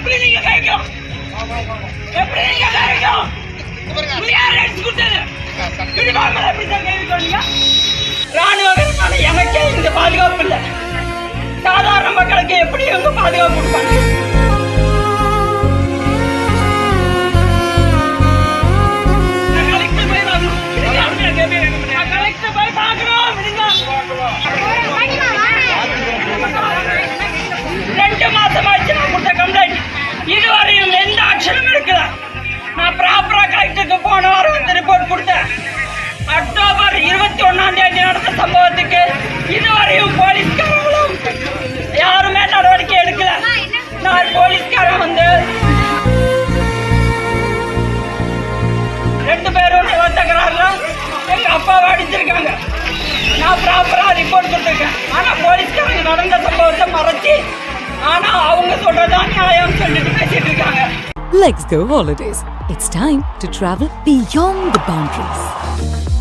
எப்படி நீங்க கேட்கலாம்? எப்படி நீங்க கேட்கலாம்? யார் அடிச்சு கொடுத்தது? யூனிஃபார்ம்ல எப்படி சார் கேள்வி கேட்டீங்க? ராணுவ வீரனால எனக்கே இந்த பாதுகாப்பு இல்லை. சாதாரண மக்களுக்கு எப்படி இவங்க பாதுகாப்பு கொடுப்பாங்க? இதுவரையும் எந்த ஆக்ஷனும் எடுக்கல. நான் ப்ராப்பரா கலெக்டருக்கு போன வாரம் வந்து ரிப்போர்ட் கொடுத்தேன். அக்டோபர் 21 நடந்த சம்பவத்துக்கு இதுவரையும் போலீஸ்காரங்களும் யாருமே நடவடிக்கை எடுக்கல. நான் போலீஸ்காரன் வந்து 2 பேரும் தகராறுல எங்க அப்பாவை அடிச்சிருக்காங்க. நான் ப்ராப்பரா ரிப்போர்ட் கொடுத்துருக்கேன். ஆனா போலீஸ்காரங்க நடந்த சம்பவத்தை மறைச்சி ஆனா அவங்க சொல்றதான் நியாயம் சொல்லிட்டு பேசிட்டு இருக்காங்க. Let's go holidays. It's time to travel beyond the boundaries.